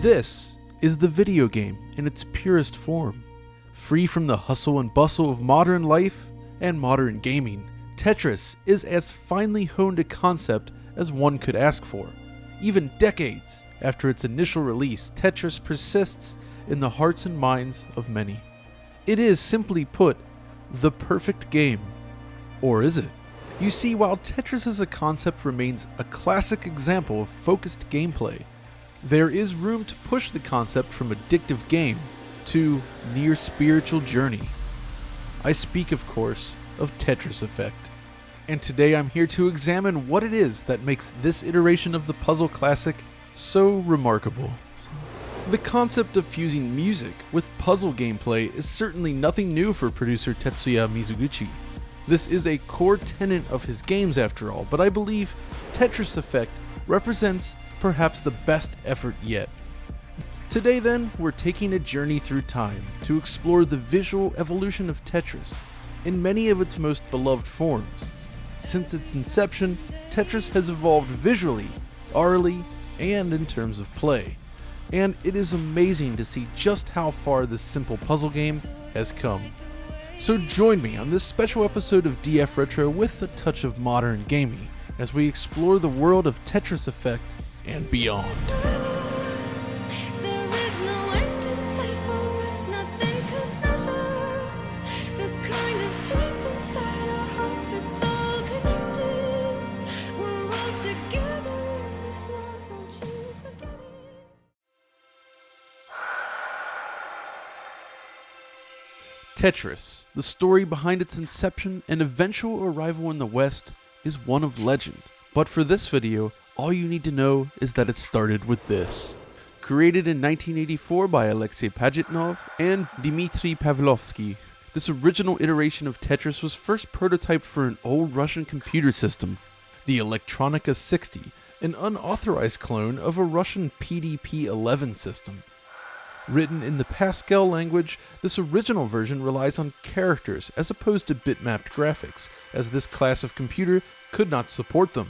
This is the video game in its purest form. Free from the hustle and bustle of modern life and modern gaming, Tetris is as finely honed a concept as one could ask for. Even decades after its initial release, Tetris persists in the hearts and minds of many. It is, simply put, the perfect game. Or is it? You see, while Tetris as a concept remains a classic example of focused gameplay, there is room to push the concept from addictive game to near spiritual journey. I speak, of course, of Tetris Effect. And today I'm here to examine what it is that makes this iteration of the puzzle classic so remarkable. The concept of fusing music with puzzle gameplay is certainly nothing new for producer Tetsuya Mizuguchi. This is a core tenet of his games after all, but I believe Tetris Effect represents perhaps the best effort yet. Today then, we're taking a journey through time to explore the visual evolution of Tetris in many of its most beloved forms. Since its inception, Tetris has evolved visually, aurally, and in terms of play. And it is amazing to see just how far this simple puzzle game has come. So join me on this special episode of DF Retro with a touch of modern gaming as we explore the world of Tetris Effect and beyond. Tetris, the story behind its inception and eventual arrival in the West, is one of legend. But for this video, all you need to know is that it started with this. Created in 1984 by Alexei Pajitnov and Dmitry Pavlovsky, this original iteration of Tetris was first prototyped for an old Russian computer system, the Electronika 60, an unauthorized clone of a Russian PDP-11 system. Written in the Pascal language, this original version relies on characters as opposed to bitmapped graphics, as this class of computer could not support them.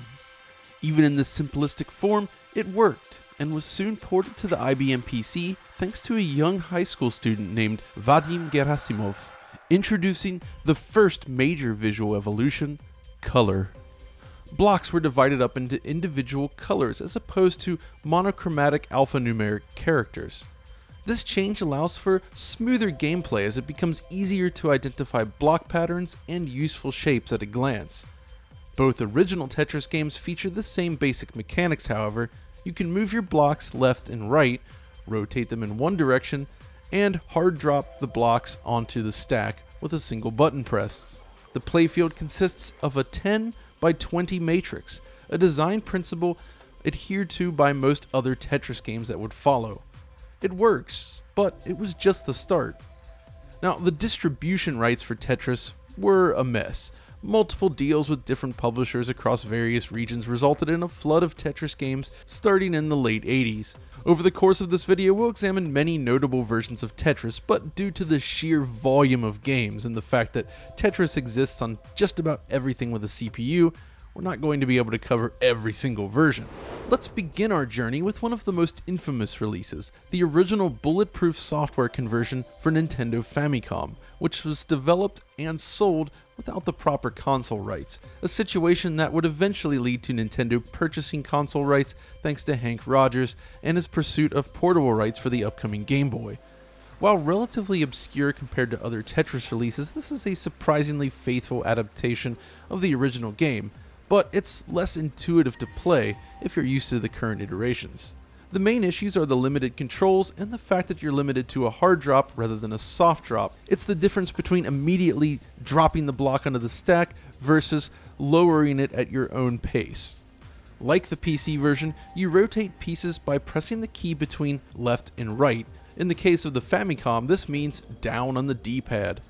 Even in this simplistic form, it worked, and was soon ported to the IBM PC thanks to a young high school student named Vadim Gerasimov, introducing the first major visual evolution, color. Blocks were divided up into individual colors as opposed to monochromatic alphanumeric characters. This change allows for smoother gameplay as it becomes easier to identify block patterns and useful shapes at a glance. Both original Tetris games feature the same basic mechanics, however. You can move your blocks left and right, rotate them in one direction, and hard drop the blocks onto the stack with a single button press. The playfield consists of a 10 by 20 matrix, a design principle adhered to by most other Tetris games that would follow. It works, but it was just the start. Now, the distribution rights for Tetris were a mess. Multiple deals with different publishers across various regions resulted in a flood of Tetris games starting in the late 80s. Over the course of this video, we'll examine many notable versions of Tetris, but due to the sheer volume of games and the fact that Tetris exists on just about everything with a CPU, we're not going to be able to cover every single version. Let's begin our journey with one of the most infamous releases, the original bulletproof software conversion for Nintendo Famicom, which was developed and sold without the proper console rights, a situation that would eventually lead to Nintendo purchasing console rights thanks to Hank Rogers and his pursuit of portable rights for the upcoming Game Boy. While relatively obscure compared to other Tetris releases, this is a surprisingly faithful adaptation of the original game, but it's less intuitive to play if you're used to the current iterations. The main issues are the limited controls and the fact that you're limited to a hard drop rather than a soft drop. It's the difference between immediately dropping the block onto the stack versus lowering it at your own pace. Like the PC version, you rotate pieces by pressing the key between left and right. In the case of the Famicom, this means down on the D-pad.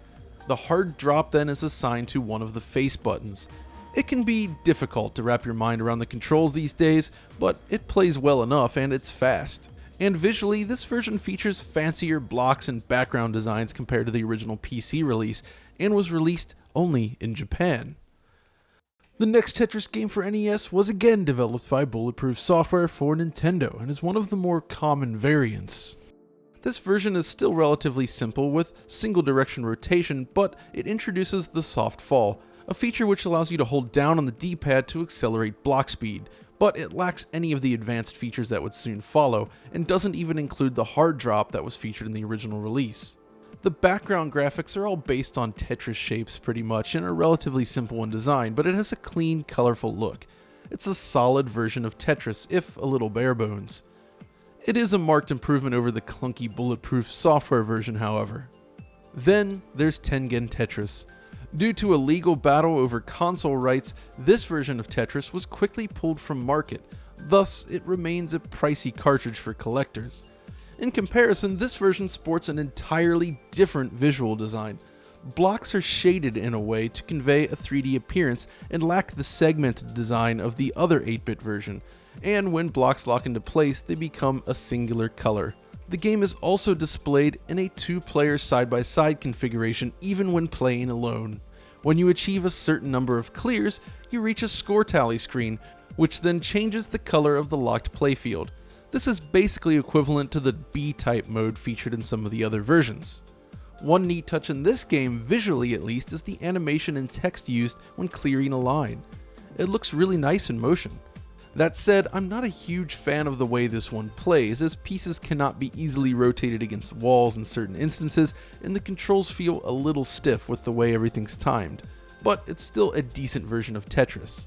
The hard drop then is assigned to one of the face buttons. It can be difficult to wrap your mind around the controls these days, but it plays well enough and it's fast. And visually, this version features fancier blocks and background designs compared to the original PC release, and was released only in Japan. The next Tetris game for NES was again developed by Bulletproof Software for Nintendo, and is one of the more common variants. This version is still relatively simple with single direction rotation, but it introduces the soft fall, a feature which allows you to hold down on the D-pad to accelerate block speed, but it lacks any of the advanced features that would soon follow, and doesn't even include the hard drop that was featured in the original release. The background graphics are all based on Tetris shapes pretty much, and are relatively simple in design, but it has a clean, colorful look. It's a solid version of Tetris, if a little bare bones. It is a marked improvement over the clunky Bulletproof Software version, however. Then there's Tengen Tetris. Due to a legal battle over console rights, this version of Tetris was quickly pulled from market, thus it remains a pricey cartridge for collectors. In comparison, this version sports an entirely different visual design. Blocks are shaded in a way to convey a 3D appearance and lack the segmented design of the other 8-bit version, and when blocks lock into place, they become a singular color. The game is also displayed in a 2-player side-by-side configuration even when playing alone. When you achieve a certain number of clears, you reach a score tally screen, which then changes the color of the locked playfield. This is basically equivalent to the B-type mode featured in some of the other versions. One neat touch in this game, visually at least, is the animation and text used when clearing a line. It looks really nice in motion. That said, I'm not a huge fan of the way this one plays, as pieces cannot be easily rotated against walls in certain instances, and the controls feel a little stiff with the way everything's timed, but it's still a decent version of Tetris.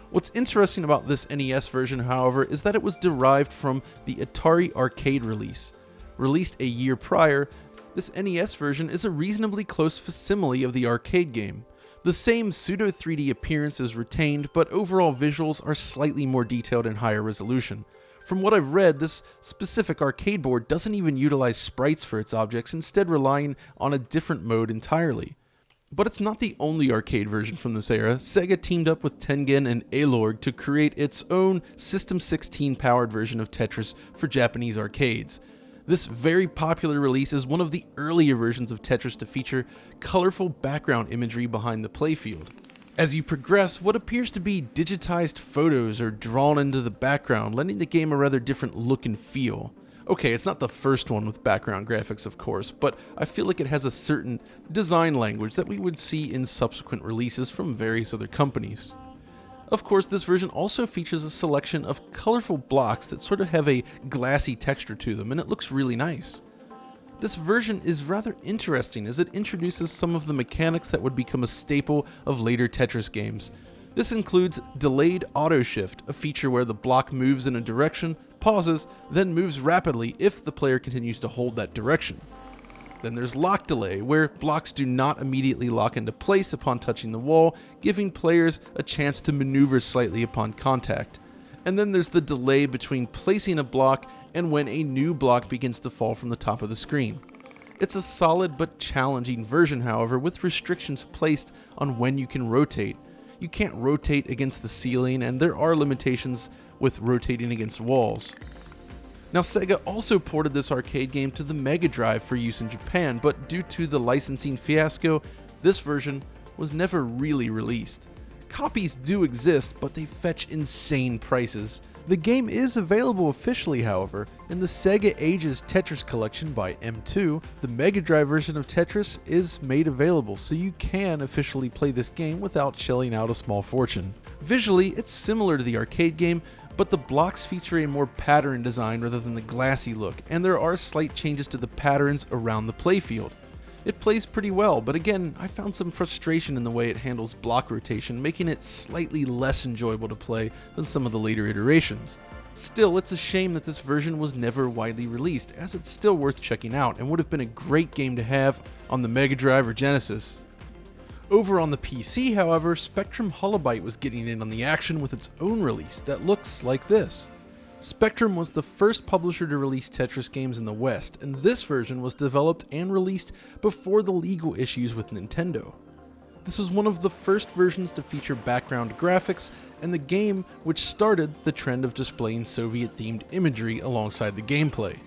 What's interesting about this NES version, however, is that it was derived from the Atari arcade release. Released a year prior, this NES version is a reasonably close facsimile of the arcade game. The same pseudo 3D appearance is retained, but overall visuals are slightly more detailed and higher resolution. From what I've read, this specific arcade board doesn't even utilize sprites for its objects, instead relying on a different mode entirely. But it's not the only arcade version from this era. Sega teamed up with Tengen and Alorg to create its own System 16 powered version of Tetris for Japanese arcades. This very popular release is one of the earlier versions of Tetris to feature colorful background imagery behind the playfield. As you progress, what appears to be digitized photos are drawn into the background, lending the game a rather different look and feel. Okay, it's not the first one with background graphics, of course, but I feel like it has a certain design language that we would see in subsequent releases from various other companies. Of course, this version also features a selection of colorful blocks that sort of have a glassy texture to them, and it looks really nice. This version is rather interesting as it introduces some of the mechanics that would become a staple of later Tetris games. This includes delayed auto shift, a feature where the block moves in a direction, pauses, then moves rapidly if the player continues to hold that direction. Then there's lock delay, where blocks do not immediately lock into place upon touching the wall, giving players a chance to maneuver slightly upon contact. And then there's the delay between placing a block and when a new block begins to fall from the top of the screen. It's a solid but challenging version, however, with restrictions placed on when you can rotate. You can't rotate against the ceiling, and there are limitations with rotating against walls. Now, Sega also ported this arcade game to the Mega Drive for use in Japan, but due to the licensing fiasco, this version was never really released. Copies do exist, but they fetch insane prices. The game is available officially, however, in the Sega Ages Tetris Collection by M2. The Mega Drive version of Tetris is made available, so you can officially play this game without shelling out a small fortune. Visually, it's similar to the arcade game, but the blocks feature a more patterned design rather than the glassy look, and there are slight changes to the patterns around the playfield. It plays pretty well, but again, I found some frustration in the way it handles block rotation, making it slightly less enjoyable to play than some of the later iterations. Still, it's a shame that this version was never widely released, as it's still worth checking out and would have been a great game to have on the Mega Drive or Genesis. Over on the PC, however, Spectrum Holobyte was getting in on the action with its own release that looks like this. Spectrum was the first publisher to release Tetris games in the West, and this version was developed and released before the legal issues with Nintendo. This was one of the first versions to feature background graphics, and the game which started the trend of displaying Soviet-themed imagery alongside the gameplay.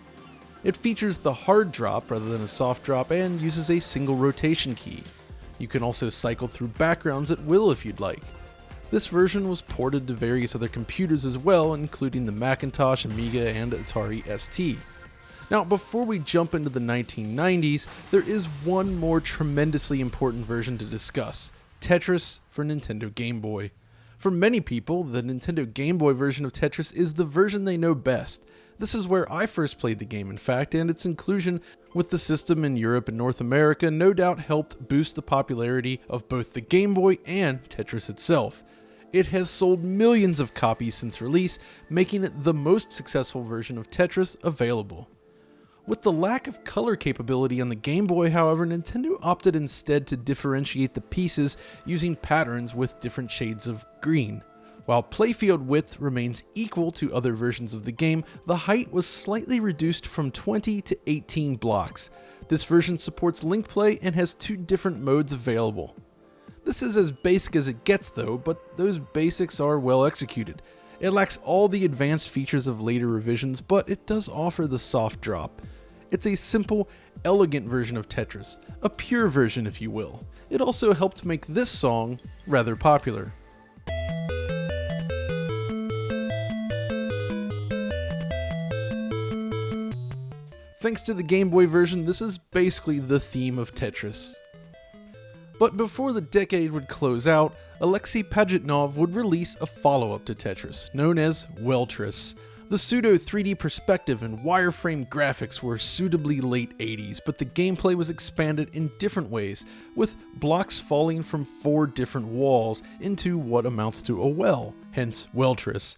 It features the hard drop rather than a soft drop and uses a single rotation key. You can also cycle through backgrounds at will if you'd like. This version was ported to various other computers as well, including the Macintosh, Amiga, and Atari ST. Now, before we jump into the 1990s, there is one more tremendously important version to discuss: Tetris for Nintendo Game Boy. For many people, the Nintendo Game Boy version of Tetris is the version they know best. This is where I first played the game, in fact, and its inclusion with the system in Europe and North America no doubt helped boost the popularity of both the Game Boy and Tetris itself. It has sold millions of copies since release, making it the most successful version of Tetris available. With the lack of color capability on the Game Boy, however, Nintendo opted instead to differentiate the pieces using patterns with different shades of green. While playfield width remains equal to other versions of the game, the height was slightly reduced from 20 to 18 blocks. This version supports link play and has 2 different modes available. This is as basic as it gets though, but those basics are well executed. It lacks all the advanced features of later revisions, but it does offer the soft drop. It's a simple, elegant version of Tetris, a pure version if you will. It also helped make this song rather popular. Thanks to the Game Boy version, this is basically the theme of Tetris. But before the decade would close out, Alexei Pajitnov would release a follow-up to Tetris, known as Weltris. The pseudo 3D perspective and wireframe graphics were suitably late 80s, but the gameplay was expanded in different ways, with blocks falling from 4 different walls into what amounts to a well, hence Weltris.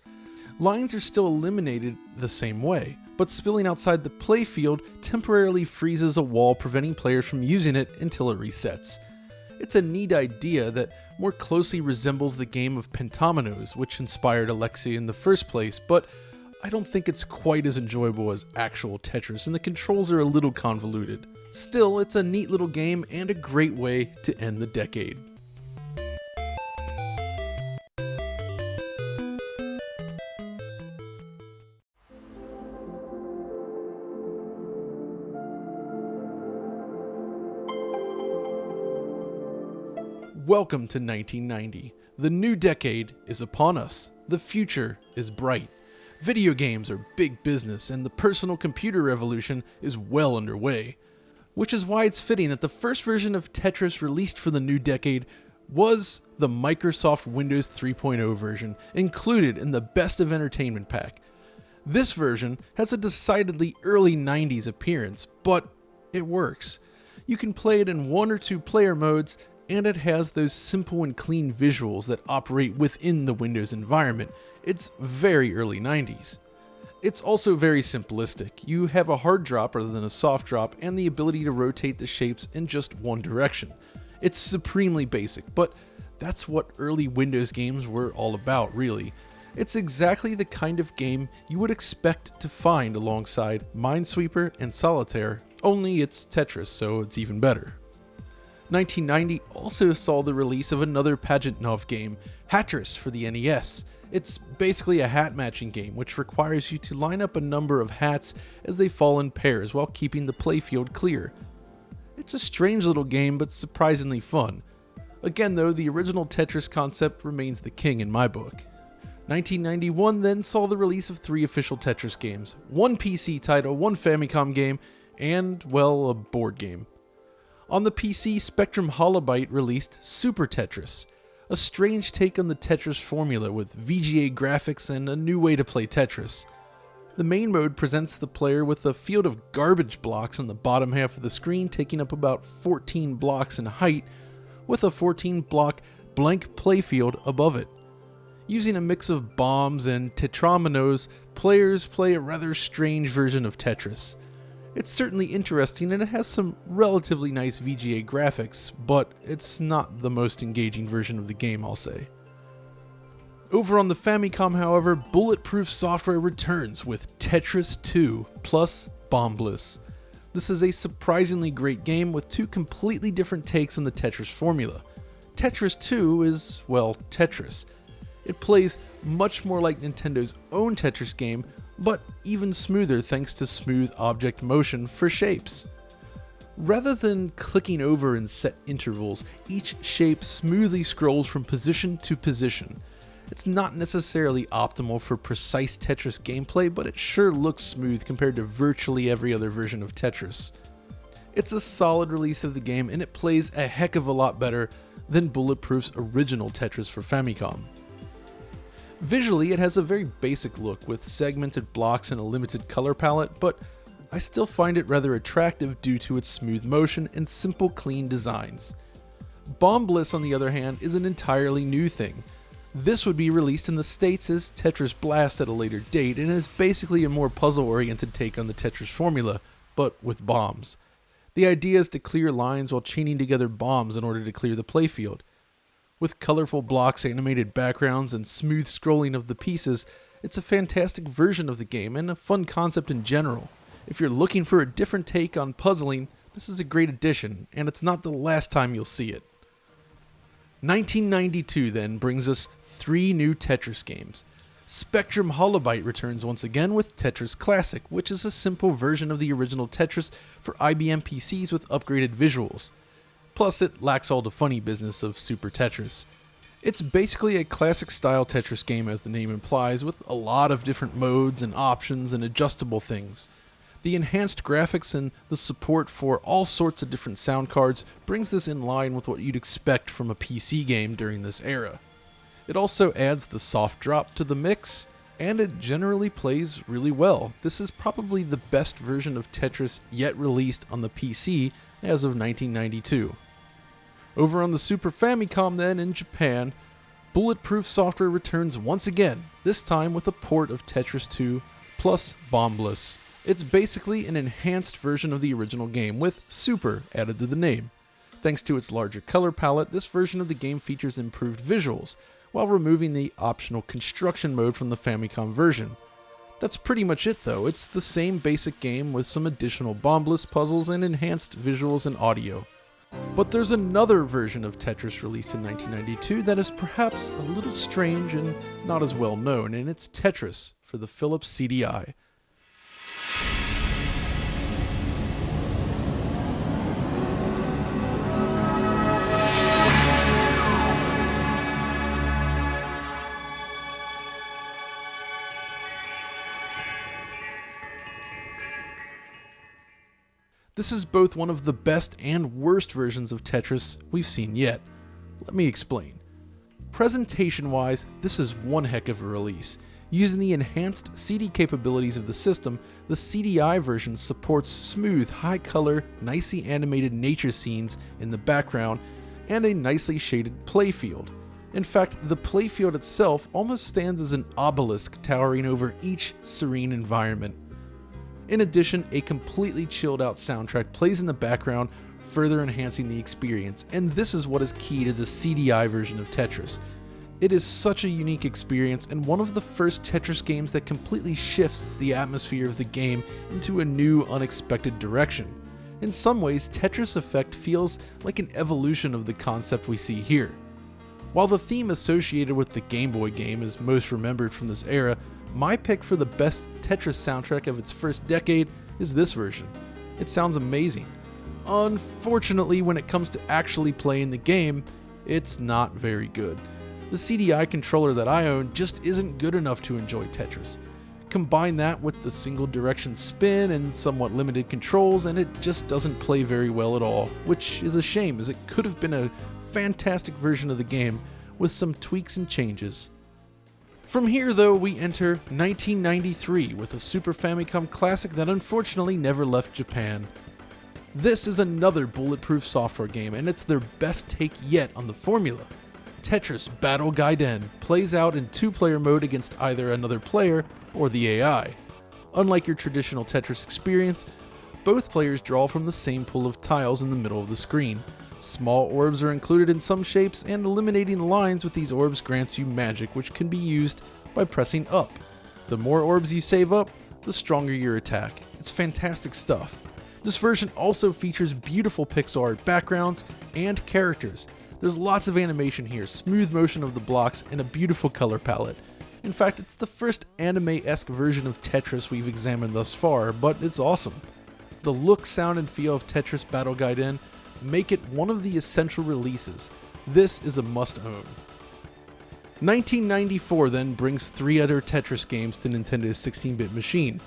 Lines are still eliminated the same way, but spilling outside the playfield temporarily freezes a wall, preventing players from using it until it resets. It's a neat idea that more closely resembles the game of Pentominoes, which inspired Alexei in the first place, but I don't think it's quite as enjoyable as actual Tetris, and the controls are a little convoluted. Still, it's a neat little game and a great way to end the decade. Welcome to 1990. The new decade is upon us. The future is bright. Video games are big business, and the personal computer revolution is well underway. Which is why it's fitting that the first version of Tetris released for the new decade was the Microsoft Windows 3.0 version, included in the Best of Entertainment pack. This version has a decidedly early 90s appearance, but it works. You can play it in 1 or 2 player modes, and it has those simple and clean visuals that operate within the Windows environment. It's very early 90s. It's also very simplistic. You have a hard drop rather than a soft drop, and the ability to rotate the shapes in just one direction. It's supremely basic, but that's what early Windows games were all about, really. It's exactly the kind of game you would expect to find alongside Minesweeper and Solitaire, only it's Tetris, so it's even better. 1990 also saw the release of another Pajitnov game, Tetris for the NES. It's basically a hat matching game which requires you to line up a number of hats as they fall in pairs while keeping the playfield clear. It's a strange little game, but surprisingly fun. Again though, the original Tetris concept remains the king in my book. 1991 then saw the release of 3 official Tetris games, 1 PC title, 1 Famicom game, and, well, a board game. On the PC, Spectrum Holobyte released Super Tetris, a strange take on the Tetris formula with VGA graphics and a new way to play Tetris. The main mode presents the player with a field of garbage blocks on the bottom half of the screen, taking up about 14 blocks in height, with a 14-block blank playfield above it. Using a mix of bombs and tetrominos, players play a rather strange version of Tetris. It's certainly interesting and it has some relatively nice VGA graphics, but it's not the most engaging version of the game, I'll say. Over on the Famicom, however, Bulletproof Software returns with Tetris 2 plus BomBliss. This is a surprisingly great game with two completely different takes on the Tetris formula. Tetris 2 is, well, Tetris. It plays much more like Nintendo's own Tetris game, but even smoother thanks to smooth object motion for shapes. Rather than clicking over in set intervals, each shape smoothly scrolls from position to position. It's not necessarily optimal for precise Tetris gameplay, but it sure looks smooth compared to virtually every other version of Tetris. It's a solid release of the game and it plays a heck of a lot better than Bulletproof's original Tetris for Famicom. Visually, it has a very basic look with segmented blocks and a limited color palette, but I still find it rather attractive due to its smooth motion and simple, clean designs. BomBliss, on the other hand, is an entirely new thing. This would be released in the States as Tetris Blast at a later date and is basically a more puzzle-oriented take on the Tetris formula, but with bombs. The idea is to clear lines while chaining together bombs in order to clear the playfield. With colorful blocks, animated backgrounds, and smooth scrolling of the pieces, it's a fantastic version of the game and a fun concept in general. If you're looking for a different take on puzzling, this is a great addition, and it's not the last time you'll see it. 1992 then brings us 3 new Tetris games. Spectrum Holobyte returns once again with Tetris Classic, which is a simple version of the original Tetris for IBM PCs with upgraded visuals. Plus, it lacks all the funny business of Super Tetris. It's basically a classic style Tetris game, as the name implies, with a lot of different modes and options and adjustable things. The enhanced graphics and the support for all sorts of different sound cards brings this in line with what you'd expect from a PC game during this era. It also adds the soft drop to the mix, and it generally plays really well. This is probably the best version of Tetris yet released on the PC as of 1992. Over on the Super Famicom then, in Japan, Bulletproof Software returns once again, this time with a port of Tetris 2 plus BomBliss. It's basically an enhanced version of the original game with Super added to the name. Thanks to its larger color palette, this version of the game features improved visuals, while removing the optional construction mode from the Famicom version. That's pretty much it though. It's the same basic game with some additional BomBliss puzzles and enhanced visuals and audio. But there's another version of Tetris released in 1992 that is perhaps a little strange and not as well known, and it's Tetris for the Philips CDI. This is both one of the best and worst versions of Tetris we've seen yet. Let me explain. Presentation-wise, this is one heck of a release. Using the enhanced CD capabilities of the system, the CDI version supports smooth, high-color, nicely animated nature scenes in the background and a nicely shaded playfield. In fact, the playfield itself almost stands as an obelisk towering over each serene environment. In addition, a completely chilled out soundtrack plays in the background, further enhancing the experience, and this is what is key to the CDI version of Tetris. It is such a unique experience and one of the first Tetris games that completely shifts the atmosphere of the game into a new, unexpected direction. In some ways, Tetris Effect feels like an evolution of the concept we see here. While the theme associated with the Game Boy game is most remembered from this era, my pick for the best Tetris soundtrack of its first decade is this version. It sounds amazing. Unfortunately, when it comes to actually playing the game, it's not very good. The CDI controller that I own just isn't good enough to enjoy Tetris. Combine that with the single direction spin and somewhat limited controls, and it just doesn't play very well at all, which is a shame as it could have been a fantastic version of the game with some tweaks and changes. From here though, we enter 1993 with a Super Famicom classic that unfortunately never left Japan. This is another Bulletproof Software game, and it's their best take yet on the formula. Tetris Battle Gaiden plays out in 2-player mode against either another player or the AI. Unlike your traditional Tetris experience, both players draw from the same pool of tiles in the middle of the screen. Small orbs are included in some shapes, and eliminating the lines with these orbs grants you magic, which can be used by pressing up. The more orbs you save up, the stronger your attack. It's fantastic stuff. This version also features beautiful pixel art backgrounds and characters. There's lots of animation here, smooth motion of the blocks, and a beautiful color palette. In fact, it's the first anime-esque version of Tetris we've examined thus far, but it's awesome. The look, sound, and feel of Tetris Battle Gaiden make it one of the essential releases. This is a must-own. 1994 then brings 3 other Tetris games to Nintendo's 16-bit machine: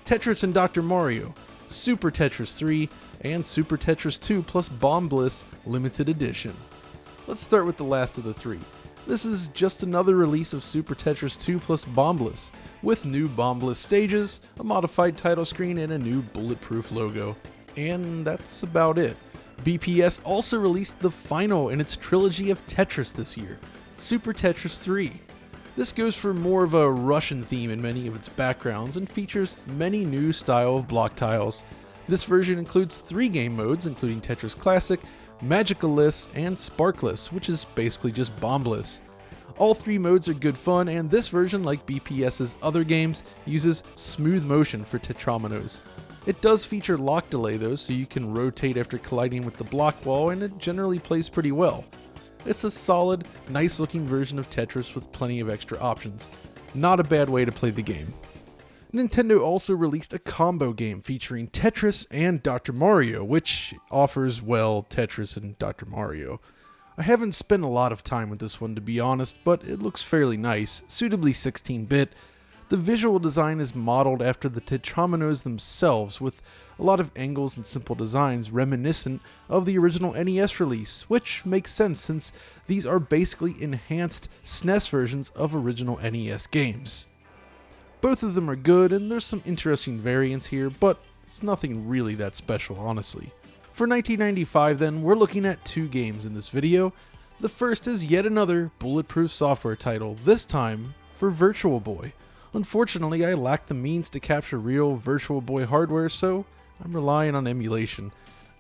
Tetris and Dr. Mario, Super Tetris 3, and Super Tetris 2 plus BomBliss Limited Edition. Let's start with the last of the 3. This is just another release of Super Tetris 2 plus BomBliss, with new BomBliss stages, a modified title screen, and a new bulletproof logo. And that's about it. BPS also released the final in its trilogy of Tetris this year, Super Tetris 3. This goes for more of a Russian theme in many of its backgrounds and features many new style of block tiles. This version includes 3 game modes, including Tetris Classic, Magicalist, and Sparkless, which is basically just BomBliss. All 3 modes are good fun, and this version, like BPS's other games, uses smooth motion for tetrominoes. It does feature lock delay though, so you can rotate after colliding with the block wall, and it generally plays pretty well. It's a solid, nice looking version of Tetris with plenty of extra options. Not a bad way to play the game. Nintendo also released a combo game featuring Tetris and Dr. Mario, which offers, well, Tetris and Dr. Mario. I haven't spent a lot of time with this one to be honest, but it looks fairly nice, suitably 16-bit. The visual design is modeled after the tetrominoes themselves, with a lot of angles and simple designs reminiscent of the original NES release, which makes sense since these are basically enhanced SNES versions of original NES games. Both of them are good, and there's some interesting variants here, but it's nothing really that special, honestly. For 1995 then, we're looking at 2 games in this video. The first is yet another bulletproof software title, this time for Virtual Boy. Unfortunately, I lack the means to capture real Virtual Boy hardware, so I'm relying on emulation.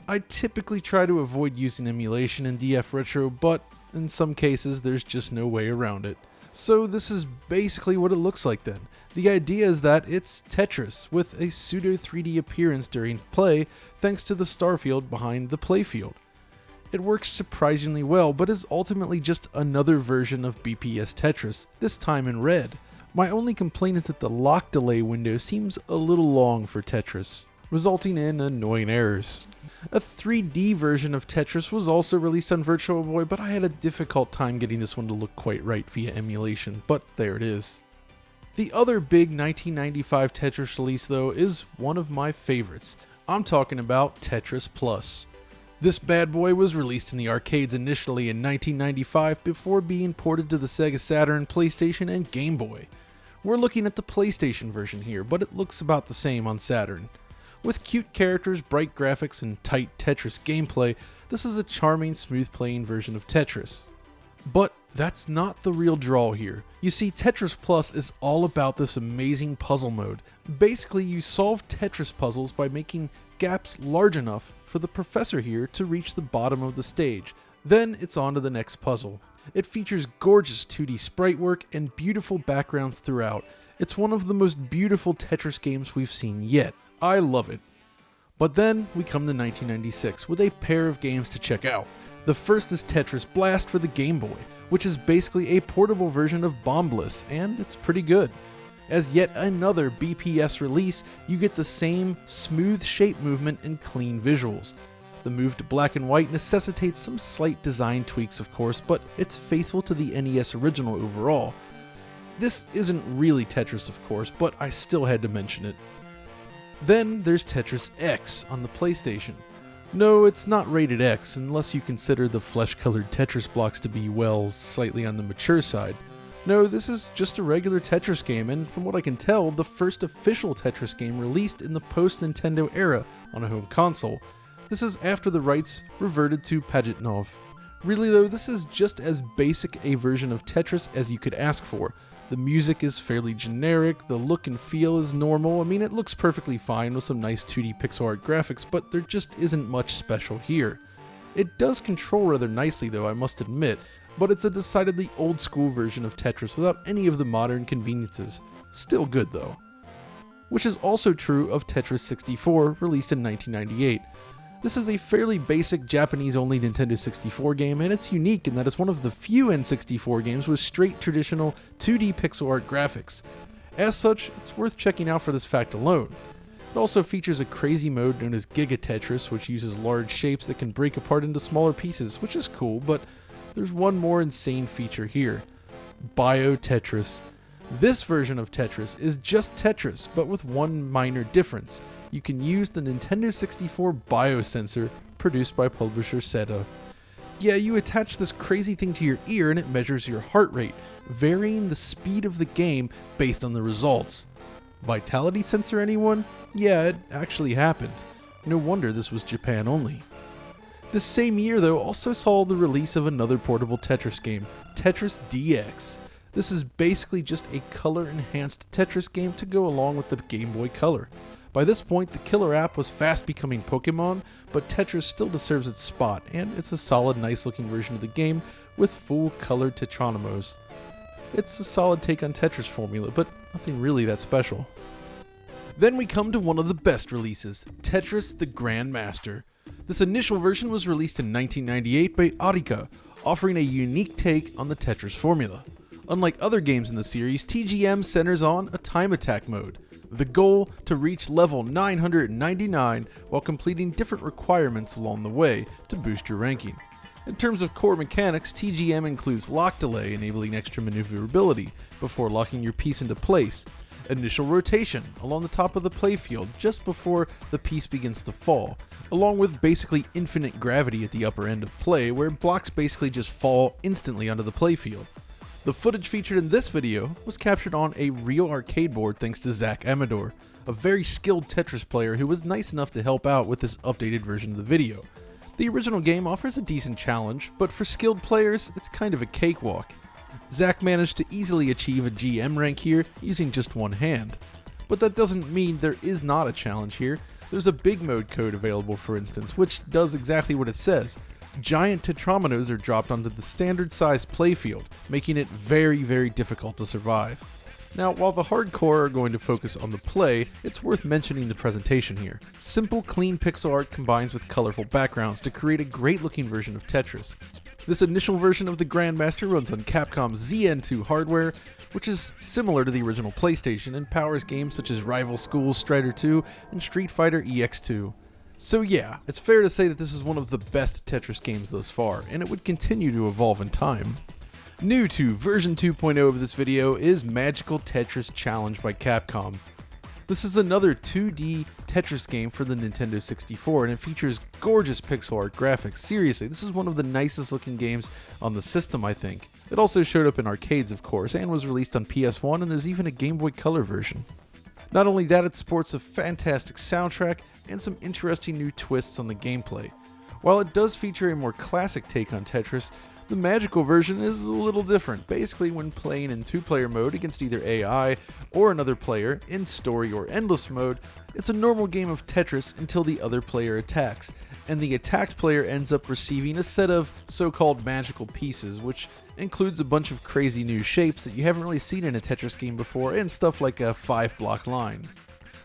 I typically try to avoid using emulation in DF Retro, but in some cases there's just no way around it. So this is basically what it looks like then. The idea is that it's Tetris, with a pseudo 3D appearance during play thanks to the star field behind the playfield. It works surprisingly well, but is ultimately just another version of BPS Tetris, this time in red. My only complaint is that the lock delay window seems a little long for Tetris, resulting in annoying errors. A 3D version of Tetris was also released on Virtual Boy, but I had a difficult time getting this one to look quite right via emulation, but there it is. The other big 1995 Tetris release though is one of my favorites. I'm talking about Tetris Plus. This bad boy was released in the arcades initially in 1995 before being ported to the Sega Saturn, PlayStation, and Game Boy. We're looking at the PlayStation version here, but it looks about the same on Saturn. With cute characters, bright graphics, and tight Tetris gameplay, this is a charming, smooth-playing version of Tetris. But that's not the real draw here. You see, Tetris Plus is all about this amazing puzzle mode. Basically, you solve Tetris puzzles by making gaps large enough for the professor here to reach the bottom of the stage. Then it's on to the next puzzle. It features gorgeous 2D sprite work and beautiful backgrounds throughout. It's one of the most beautiful Tetris games we've seen yet. I love it. But then we come to 1996 with a pair of games to check out. The first is Tetris Blast for the Game Boy, which is basically a portable version of BomBliss, and it's pretty good. As yet another BPS release, you get the same smooth shape movement and clean visuals. The move to black and white necessitates some slight design tweaks of course, but it's faithful to the NES original overall. This isn't really Tetris of course, but I still had to mention it. Then there's Tetris X on the PlayStation. No, it's not rated X unless you consider the flesh-colored Tetris blocks to be, well, slightly on the mature side. No, this is just a regular Tetris game, and from what I can tell, the first official Tetris game released in the post-Nintendo era on a home console. This is after the rights reverted to Pajitnov. Really though, this is just as basic a version of Tetris as you could ask for. The music is fairly generic, the look and feel is normal. I mean, it looks perfectly fine with some nice 2D pixel art graphics, but there just isn't much special here. It does control rather nicely though, I must admit, but it's a decidedly old school version of Tetris without any of the modern conveniences. Still good though. Which is also true of Tetris 64, released in 1998. This is a fairly basic Japanese-only Nintendo 64 game, and it's unique in that it's one of the few N64 games with straight traditional 2D pixel art graphics. As such, it's worth checking out for this fact alone. It also features a crazy mode known as Giga Tetris, which uses large shapes that can break apart into smaller pieces, which is cool, but there's one more insane feature here. Bio Tetris. This version of Tetris is just Tetris, but with one minor difference. You can use the Nintendo 64 biosensor produced by publisher Seta. Yeah, you attach this crazy thing to your ear and it measures your heart rate, varying the speed of the game based on the results. Vitality sensor, anyone? Yeah, it actually happened. No wonder this was Japan only. This same year though also saw the release of another portable Tetris game, Tetris DX. This is basically just a color-enhanced Tetris game to go along with the Game Boy Color. By this point, the killer app was fast becoming Pokemon, but Tetris still deserves its spot, and it's a solid, nice-looking version of the game with full-colored Tetronymos. It's a solid take on Tetris formula, but nothing really that special. Then we come to one of the best releases, Tetris the Grandmaster. This initial version was released in 1998 by Arika, offering a unique take on the Tetris formula. Unlike other games in the series, TGM centers on a time attack mode. The goal, to reach level 999 while completing different requirements along the way to boost your ranking. In terms of core mechanics, TGM includes lock delay, enabling extra maneuverability before locking your piece into place, initial rotation along the top of the playfield just before the piece begins to fall, along with basically infinite gravity at the upper end of play where blocks basically just fall instantly onto the playfield. The footage featured in this video was captured on a real arcade board thanks to Zach Amador, a very skilled Tetris player who was nice enough to help out with this updated version of the video. The original game offers a decent challenge, but for skilled players, it's kind of a cakewalk. Zach managed to easily achieve a GM rank here using just one hand. But that doesn't mean there is not a challenge here. There's a big mode code available, for instance, which does exactly what it says. Giant tetrominos are dropped onto the standard size playfield, making it very, very difficult to survive. Now, while the hardcore are going to focus on the play, it's worth mentioning the presentation here. Simple, clean pixel art combines with colorful backgrounds to create a great looking version of Tetris. This initial version of the Grandmaster runs on Capcom's ZN2 hardware, which is similar to the original PlayStation and powers games such as Rival Schools, Strider 2, and Street Fighter EX2. So yeah, it's fair to say that this is one of the best Tetris games thus far, and it would continue to evolve in time. New to version 2.0 of this video is Magical Tetris Challenge by Capcom. This is another 2D Tetris game for the Nintendo 64, and it features gorgeous pixel art graphics. Seriously, this is one of the nicest looking games on the system, I think. It also showed up in arcades, of course, and was released on PS1, and there's even a Game Boy Color version. Not only that, it sports a fantastic soundtrack and some interesting new twists on the gameplay. While it does feature a more classic take on Tetris, the magical version is a little different. Basically, when playing in two-player mode against either AI or another player in story or endless mode, it's a normal game of Tetris until the other player attacks, and the attacked player ends up receiving a set of so-called magical pieces, which includes a bunch of crazy new shapes that you haven't really seen in a Tetris game before, and stuff like a 5-block line.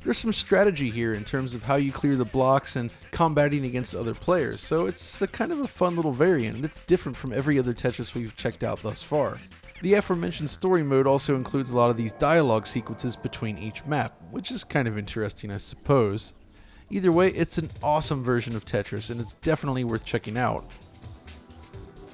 There's some strategy here in terms of how you clear the blocks and combating against other players, so it's a kind of a fun little variant, and it's different from every other Tetris we've checked out thus far. The aforementioned story mode also includes a lot of these dialogue sequences between each map, which is kind of interesting, I suppose. Either way, it's an awesome version of Tetris, and it's definitely worth checking out.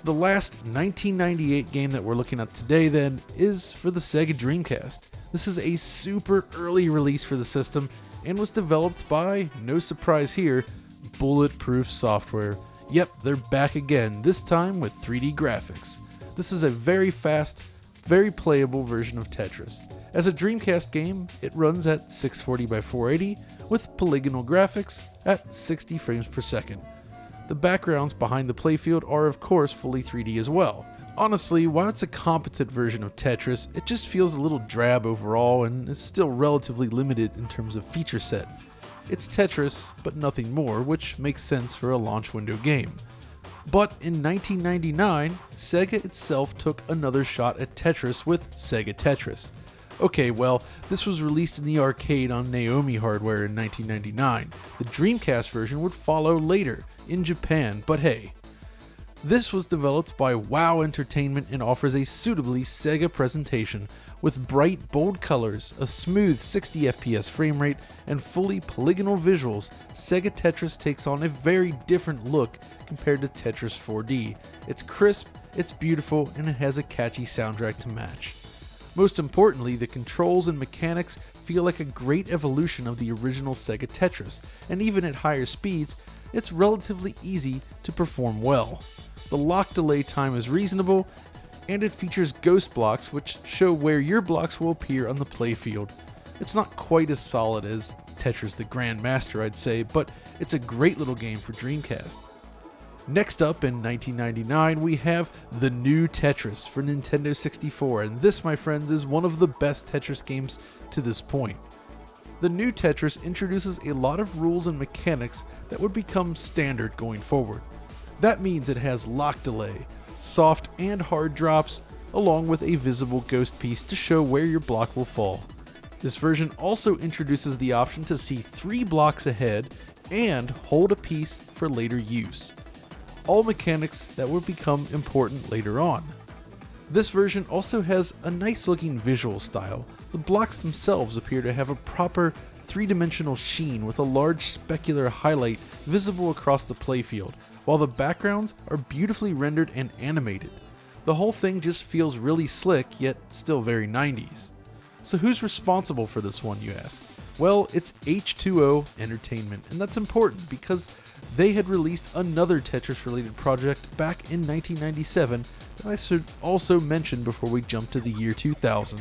The last 1998 game that we're looking at today then is for the Sega Dreamcast. This is a super early release for the system and was developed by, no surprise here, Bulletproof Software. Yep, they're back again, this time with 3D graphics. This is a very fast, very playable version of Tetris. As a Dreamcast game, it runs at 640 by 480 with polygonal graphics at 60 frames per second. The backgrounds behind the playfield are of course fully 3D as well. Honestly, while it's a competent version of Tetris, it just feels a little drab overall and is still relatively limited in terms of feature set. It's Tetris, but nothing more, which makes sense for a launch window game. But in 1999, Sega itself took another shot at Tetris with Sega Tetris. Okay, well, this was released in the arcade on Naomi hardware in 1999. The Dreamcast version would follow later, in Japan, but hey. This was developed by WoW Entertainment and offers a suitably Sega presentation with bright, bold colors, a smooth 60 FPS frame rate, and fully polygonal visuals. Sega Tetris takes on a very different look compared to Tetris 4D. It's crisp, it's beautiful, and it has a catchy soundtrack to match. Most importantly, the controls and mechanics feel like a great evolution of the original Sega Tetris, and even at higher speeds, it's relatively easy to perform well. The lock delay time is reasonable, and it features ghost blocks which show where your blocks will appear on the playfield. It's not quite as solid as Tetris the Grandmaster, I'd say, but it's a great little game for Dreamcast. Next up in 1999 we have the new Tetris for Nintendo 64, and this, my friends, is one of the best Tetris games to this point. The new Tetris introduces a lot of rules and mechanics that would become standard going forward. That means it has lock delay, soft and hard drops, along with a visible ghost piece to show where your block will fall. This version also introduces the option to see 3 blocks ahead and hold a piece for later use. All mechanics that would become important later on. This version also has a nice looking visual style. The blocks themselves appear to have a proper 3-dimensional sheen with a large specular highlight visible across the playfield, while the backgrounds are beautifully rendered and animated. The whole thing just feels really slick, yet still very 90s. So who's responsible for this one, you ask? Well, it's H2O Entertainment, and that's important because they had released another Tetris-related project back in 1997 that I should also mention before we jump to the year 2000.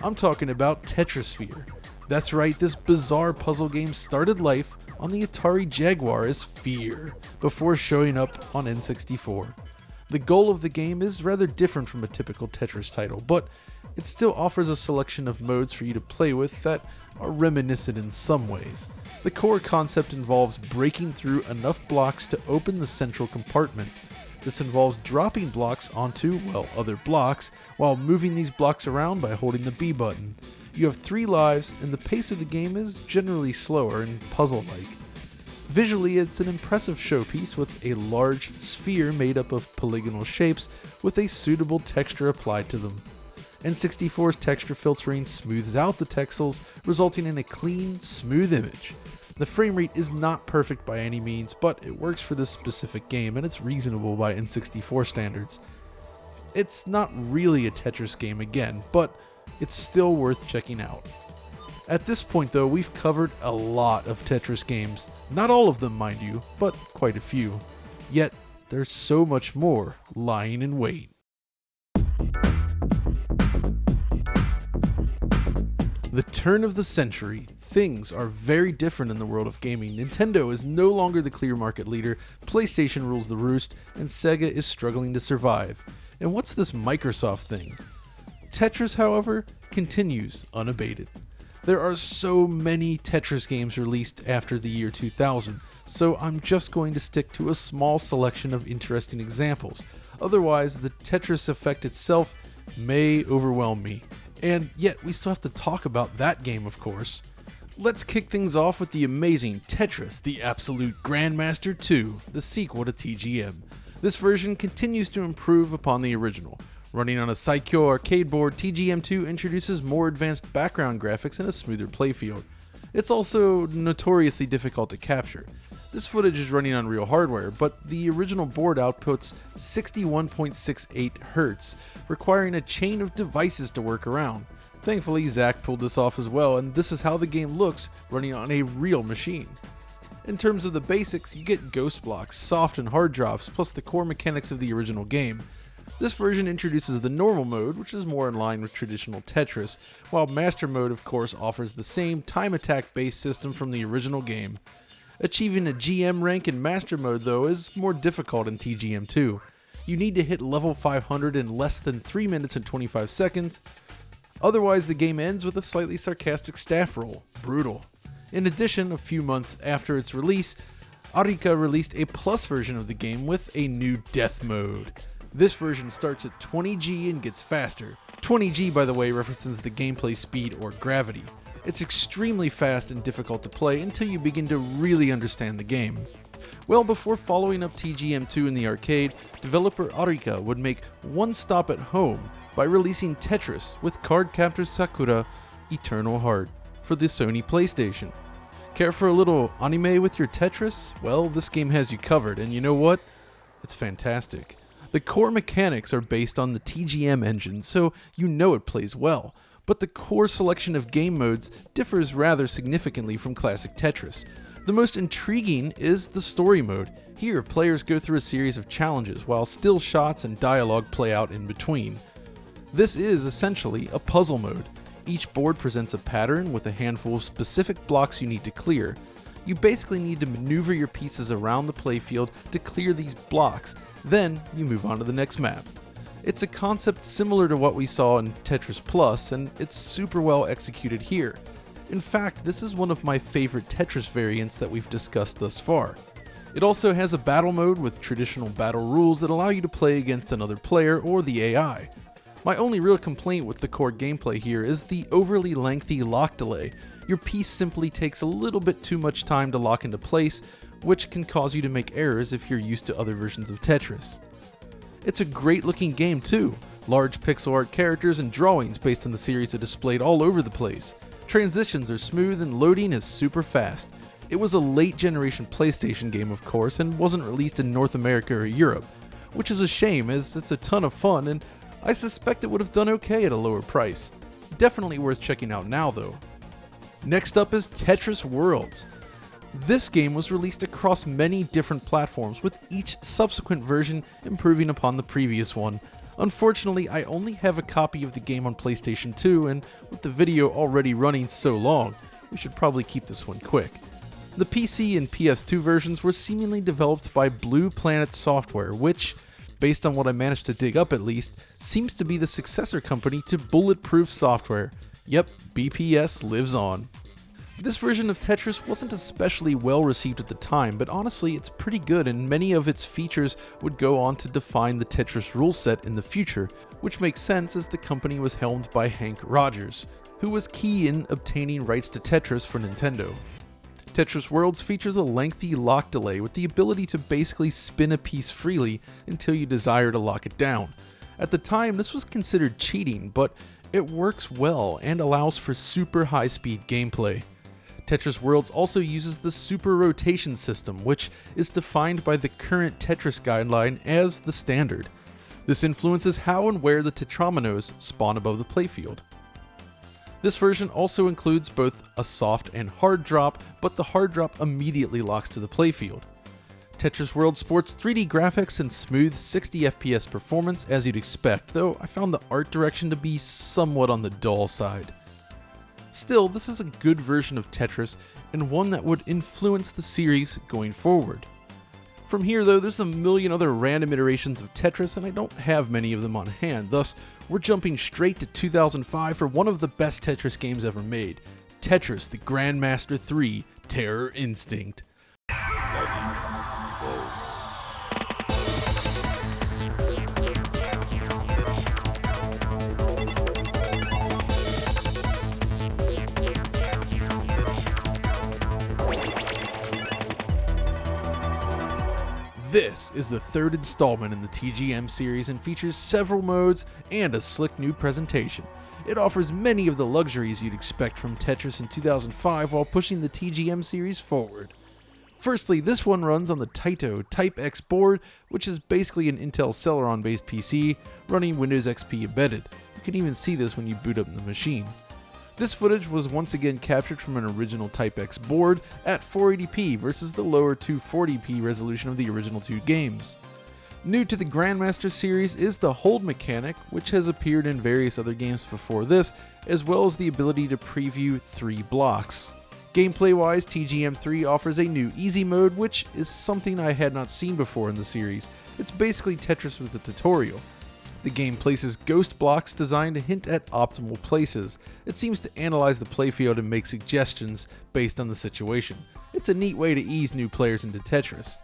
I'm talking about Tetrisphere. That's right, this bizarre puzzle game started life on the Atari Jaguar as Fear, before showing up on N64. The goal of the game is rather different from a typical Tetris title, but it still offers a selection of modes for you to play with that are reminiscent in some ways. The core concept involves breaking through enough blocks to open the central compartment. This involves dropping blocks onto, well, other blocks, while moving these blocks around by holding the B button. You have 3 lives, and the pace of the game is generally slower and puzzle-like. Visually, it's an impressive showpiece with a large sphere made up of polygonal shapes with a suitable texture applied to them. N64's texture filtering smooths out the texels, resulting in a clean, smooth image. The frame rate is not perfect by any means, but it works for this specific game, and it's reasonable by N64 standards. It's not really a Tetris game again, but it's still worth checking out. At this point though, we've covered a lot of Tetris games. Not all of them, mind you, but quite a few. Yet, there's so much more lying in wait. The turn of the century. Things are very different in the world of gaming. Nintendo is no longer the clear market leader, PlayStation rules the roost, and Sega is struggling to survive. And what's this Microsoft thing? Tetris, however, continues unabated. There are so many Tetris games released after the year 2000, so I'm just going to stick to a small selection of interesting examples. Otherwise, the Tetris effect itself may overwhelm me. And yet, we still have to talk about that game, of course. Let's kick things off with the amazing Tetris, the Absolute Grandmaster 2, the sequel to TGM. This version continues to improve upon the original. Running on a Saikyo arcade board, TGM2 introduces more advanced background graphics and a smoother playfield. It's also notoriously difficult to capture. This footage is running on real hardware, but the original board outputs 61.68 Hz, requiring a chain of devices to work around. Thankfully, Zach pulled this off as well, and this is how the game looks running on a real machine. In terms of the basics, you get ghost blocks, soft and hard drops, plus the core mechanics of the original game. This version introduces the normal mode, which is more in line with traditional Tetris, while Master Mode of course offers the same time attack based system from the original game. Achieving a GM rank in Master Mode though is more difficult in TGM2. You need to hit level 500 in less than 3 minutes and 25 seconds, otherwise the game ends with a slightly sarcastic staff roll. Brutal. In addition, a few months after its release, Arika released a plus version of the game with a new death mode. This version starts at 20G and gets faster. 20G, by the way, references the gameplay speed or gravity. It's extremely fast and difficult to play until you begin to really understand the game. Well, before following up TGM2 in the arcade, developer Arika would make one stop at home by releasing Tetris with Cardcaptor Sakura Eternal Heart for the Sony PlayStation. Care for a little anime with your Tetris? Well, this game has you covered, and you know what? It's fantastic. The core mechanics are based on the TGM engine, so you know it plays well, but the core selection of game modes differs rather significantly from classic Tetris. The most intriguing is the story mode. Here, players go through a series of challenges while still shots and dialogue play out in between. This is essentially a puzzle mode. Each board presents a pattern with a handful of specific blocks you need to clear. You basically need to maneuver your pieces around the playfield to clear these blocks, then you move on to the next map. It's a concept similar to what we saw in Tetris Plus, and it's super well executed here. In fact, this is one of my favorite Tetris variants that we've discussed thus far. It also has a battle mode with traditional battle rules that allow you to play against another player or the AI. My only real complaint with the core gameplay here is the overly lengthy lock delay. Your piece simply takes a little bit too much time to lock into place, which can cause you to make errors if you're used to other versions of Tetris. It's a great looking game too. Large pixel art characters and drawings based on the series are displayed all over the place. Transitions are smooth and loading is super fast. It was a late generation PlayStation game, of course, and wasn't released in North America or Europe, which is a shame as it's a ton of fun and I suspect it would have done okay at a lower price. Definitely worth checking out now though. Next up is Tetris Worlds. This game was released across many different platforms, with each subsequent version improving upon the previous one. Unfortunately, I only have a copy of the game on PlayStation 2, and with the video already running so long, we should probably keep this one quick. The PC and PS2 versions were seemingly developed by Blue Planet Software, which, based on what I managed to dig up at least, seems to be the successor company to Bulletproof Software. Yep, BPS lives on. This version of Tetris wasn't especially well received at the time, but honestly it's pretty good and many of its features would go on to define the Tetris rule set in the future, which makes sense as the company was helmed by Hank Rogers, who was key in obtaining rights to Tetris for Nintendo. Tetris Worlds features a lengthy lock delay with the ability to basically spin a piece freely until you desire to lock it down. At the time this was considered cheating, but it works well and allows for super high speed gameplay. Tetris Worlds also uses the super rotation system, which is defined by the current Tetris guideline as the standard. This influences how and where the tetrominoes spawn above the playfield. This version also includes both a soft and hard drop, but the hard drop immediately locks to the playfield. Tetris World sports 3D graphics and smooth 60 FPS performance as you'd expect, though I found the art direction to be somewhat on the dull side. Still, this is a good version of Tetris and one that would influence the series going forward. From here though, there's a million other random iterations of Tetris and I don't have many of them on hand, thus we're jumping straight to 2005 for one of the best Tetris games ever made, Tetris the Grandmaster 3 Terror Instinct. This is the third installment in the TGM series and features several modes and a slick new presentation. It offers many of the luxuries you'd expect from Tetris in 2005 while pushing the TGM series forward. Firstly, this one runs on the Taito Type X board, which is basically an Intel Celeron based PC running Windows XP embedded. You can even see this when you boot up the machine. This footage was once again captured from an original Type X board at 480p versus the lower 240p resolution of the original two games. New to the Grandmaster series is the hold mechanic, which has appeared in various other games before this, as well as the ability to preview 3 blocks. Gameplay-wise, TGM3 offers a new easy mode, which is something I had not seen before in the series. It's basically Tetris with a tutorial. The game places ghost blocks designed to hint at optimal places. It seems to analyze the playfield and make suggestions based on the situation. It's a neat way to ease new players into Tetris.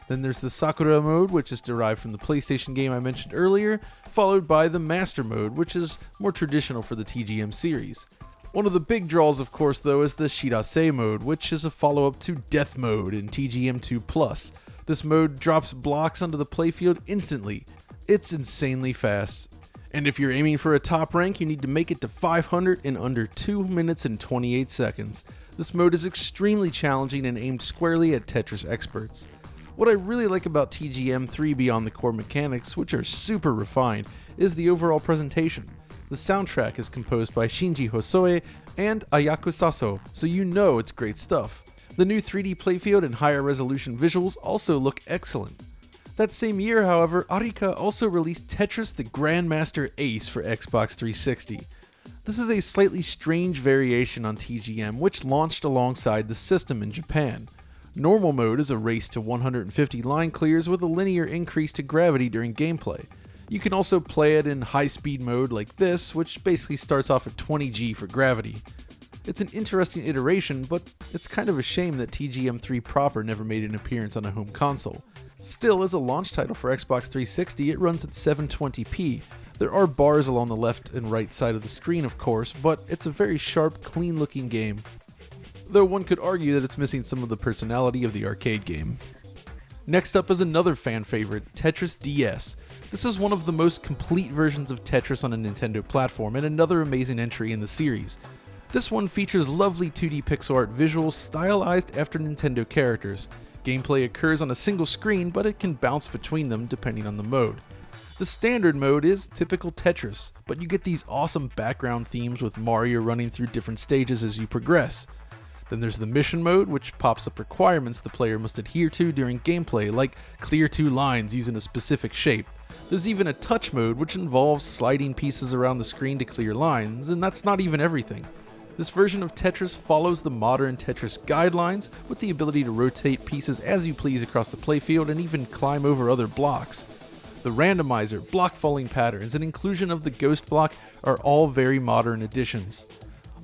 Then there's the Sakura mode, which is derived from the PlayStation game I mentioned earlier, followed by the Master mode, which is more traditional for the TGM series. One of the big draws, of course, though, is the Shirase mode, which is a follow-up to Death mode in TGM2+. This mode drops blocks onto the playfield instantly. It's insanely fast. And if you're aiming for a top rank, you need to make it to 500 in under 2 minutes and 28 seconds. This mode is extremely challenging and aimed squarely at Tetris experts. What I really like about TGM3 beyond the core mechanics, which are super refined, is the overall presentation. The soundtrack is composed by Shinji Hosoe and Ayako Saso, so you know it's great stuff. The new 3D playfield and higher resolution visuals also look excellent. That same year, however, Arika also released Tetris the Grandmaster Ace for Xbox 360. This is a slightly strange variation on TGM, which launched alongside the system in Japan. Normal mode is a race to 150 line clears with a linear increase to gravity during gameplay. You can also play it in high-speed mode like this, which basically starts off at 20G for gravity. It's an interesting iteration, but it's kind of a shame that TGM3 proper never made an appearance on a home console. Still, as a launch title for Xbox 360, it runs at 720p. There are bars along the left and right side of the screen, of course, but it's a very sharp, clean-looking game. Though one could argue that it's missing some of the personality of the arcade game. Next up is another fan favorite, Tetris DS. This is one of the most complete versions of Tetris on a Nintendo platform and another amazing entry in the series. This one features lovely 2D pixel art visuals stylized after Nintendo characters. Gameplay occurs on a single screen, but it can bounce between them depending on the mode. The standard mode is typical Tetris, but you get these awesome background themes with Mario running through different stages as you progress. Then there's the mission mode, which pops up requirements the player must adhere to during gameplay, like clear 2 lines using a specific shape. There's even a touch mode, which involves sliding pieces around the screen to clear lines, and that's not even everything. This version of Tetris follows the modern Tetris guidelines with the ability to rotate pieces as you please across the playfield and even climb over other blocks. The randomizer, block falling patterns, and inclusion of the ghost block are all very modern additions.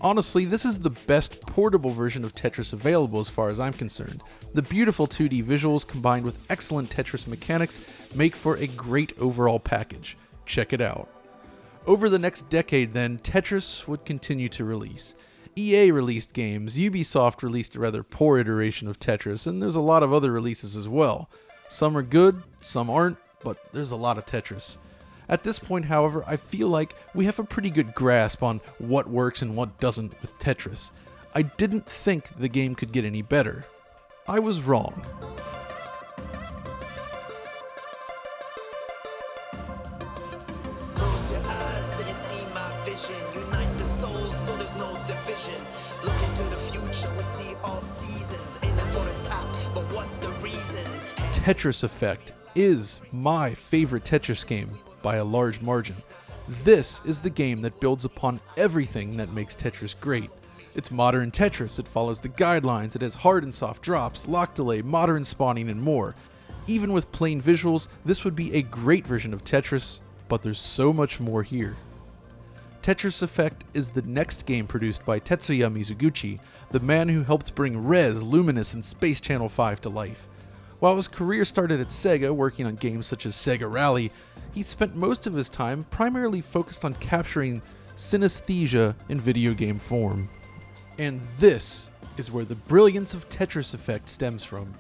Honestly, this is the best portable version of Tetris available as far as I'm concerned. The beautiful 2D visuals combined with excellent Tetris mechanics make for a great overall package. Check it out. Over the next decade then, Tetris would continue to release. EA released games, Ubisoft released a rather poor iteration of Tetris, and there's a lot of other releases as well. Some are good, some aren't, but there's a lot of Tetris. At this point, however, I feel like we have a pretty good grasp on what works and what doesn't with Tetris. I didn't think the game could get any better. I was wrong. Close your eyes so you see my vision. Unite the souls so there's no division. Look into the future, we see all seasons. Aiming for the top, but what's the reason? Tetris Effect is my favorite Tetris game by a large margin. This is the game that builds upon everything that makes Tetris great. It's modern Tetris, it follows the guidelines, it has hard and soft drops, lock delay, modern spawning, and more. Even with plain visuals, this would be a great version of Tetris, but there's so much more here. Tetris Effect is the next game produced by Tetsuya Mizuguchi, the man who helped bring Rez, Luminous, and Space Channel 5 to life. While his career started at Sega, working on games such as Sega Rally, he spent most of his time primarily focused on capturing synesthesia in video game form. And this is where the brilliance of Tetris Effect stems from.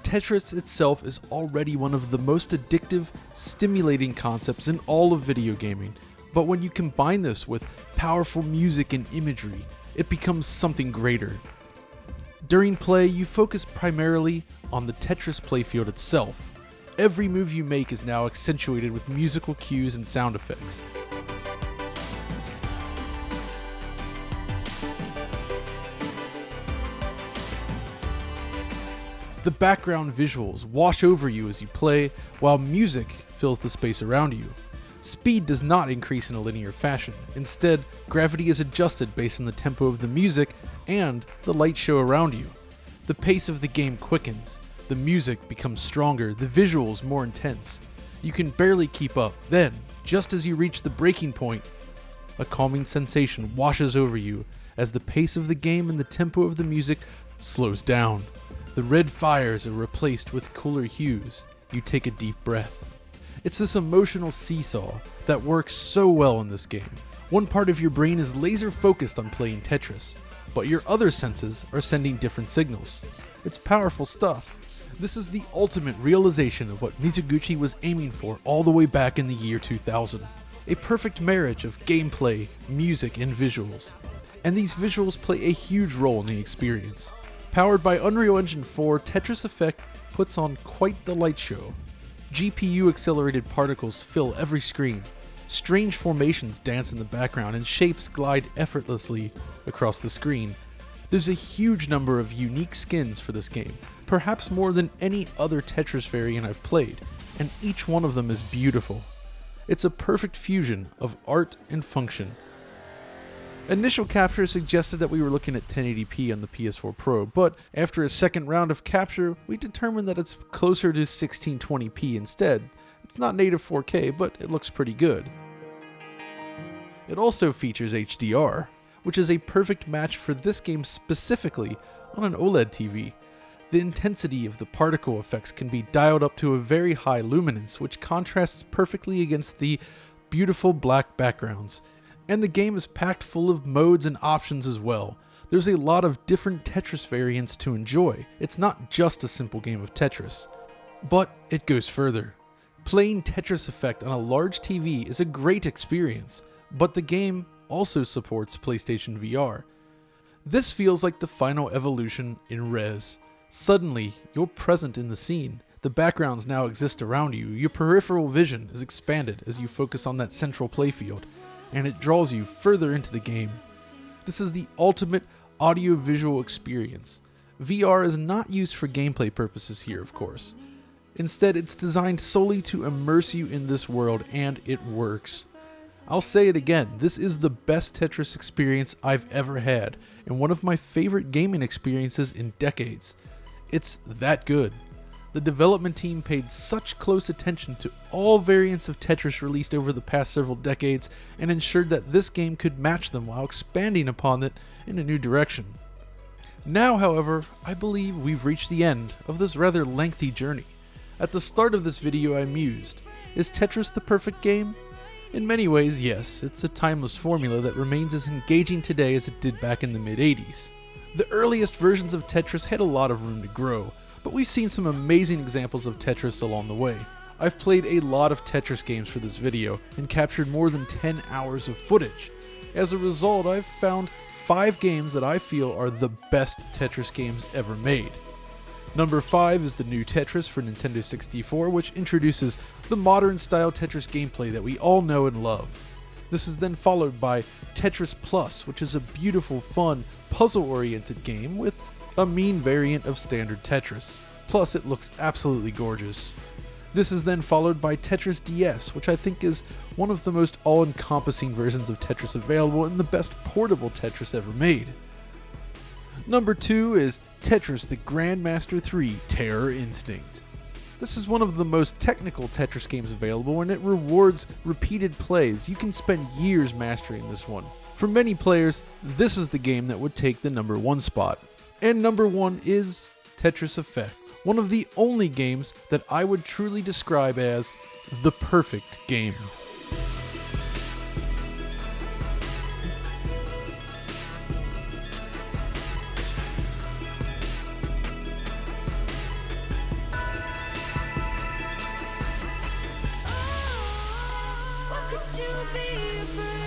Tetris itself is already one of the most addictive, stimulating concepts in all of video gaming, but when you combine this with powerful music and imagery, it becomes something greater. During play, you focus primarily on the Tetris playfield itself. Every move you make is now accentuated with musical cues and sound effects. The background visuals wash over you as you play, while music fills the space around you. Speed does not increase in a linear fashion. Instead, gravity is adjusted based on the tempo of the music, and the light show around you. The pace of the game quickens, the music becomes stronger, the visuals more intense. You can barely keep up. Then, just as you reach the breaking point, a calming sensation washes over you as the pace of the game and the tempo of the music slows down. The red fires are replaced with cooler hues. You take a deep breath. It's this emotional seesaw that works so well in this game. One part of your brain is laser focused on playing Tetris, but your other senses are sending different signals. It's powerful stuff. This is the ultimate realization of what Mizuguchi was aiming for all the way back in the year 2000. A perfect marriage of gameplay, music, and visuals. And these visuals play a huge role in the experience. Powered by Unreal Engine 4, Tetris Effect puts on quite the light show. GPU-accelerated particles fill every screen. Strange formations dance in the background and shapes glide effortlessly across the screen. There's a huge number of unique skins for this game, perhaps more than any other Tetris variant I've played, and each one of them is beautiful. It's a perfect fusion of art and function. Initial capture suggested that we were looking at 1080p on the PS4 Pro, but after a second round of capture, we determined that it's closer to 1620p instead. It's not native 4K, but it looks pretty good. It also features HDR, which is a perfect match for this game specifically on an OLED TV. The intensity of the particle effects can be dialed up to a very high luminance, which contrasts perfectly against the beautiful black backgrounds. And the game is packed full of modes and options as well. There's a lot of different Tetris variants to enjoy. It's not just a simple game of Tetris. But it goes further. Playing Tetris Effect on a large TV is a great experience, but the game also supports PlayStation VR. This feels like the final evolution in Res. Suddenly, you're present in the scene. The backgrounds now exist around you. Your peripheral vision is expanded as you focus on that central playfield, and it draws you further into the game. This is the ultimate audio-visual experience. VR is not used for gameplay purposes here, of course. Instead, it's designed solely to immerse you in this world, and it works. I'll say it again, this is the best Tetris experience I've ever had, and one of my favorite gaming experiences in decades. It's that good. The development team paid such close attention to all variants of Tetris released over the past several decades and ensured that this game could match them while expanding upon it in a new direction. Now, however, I believe we've reached the end of this rather lengthy journey. At the start of this video I mused, is Tetris the perfect game? In many ways, yes, it's a timeless formula that remains as engaging today as it did back in the mid-80s. The earliest versions of Tetris had a lot of room to grow, but we've seen some amazing examples of Tetris along the way. I've played a lot of Tetris games for this video and captured more than 10 hours of footage. As a result, I've found 5 games that I feel are the best Tetris games ever made. Number 5 is the new Tetris for Nintendo 64, which introduces the modern style Tetris gameplay that we all know and love. This is then followed by Tetris Plus, which is a beautiful, fun, puzzle-oriented game with a mean variant of standard Tetris. Plus, it looks absolutely gorgeous. This is then followed by Tetris DS, which I think is one of the most all-encompassing versions of Tetris available and the best portable Tetris ever made. Number 2 is Tetris the Grandmaster 3 Terror Instinct. This is one of the most technical Tetris games available, and it rewards repeated plays. You can spend years mastering this one. For many players, this is the game that would take the number 1 spot. And number 1 is Tetris Effect, one of the only games that I would truly describe as the perfect game. What could you be for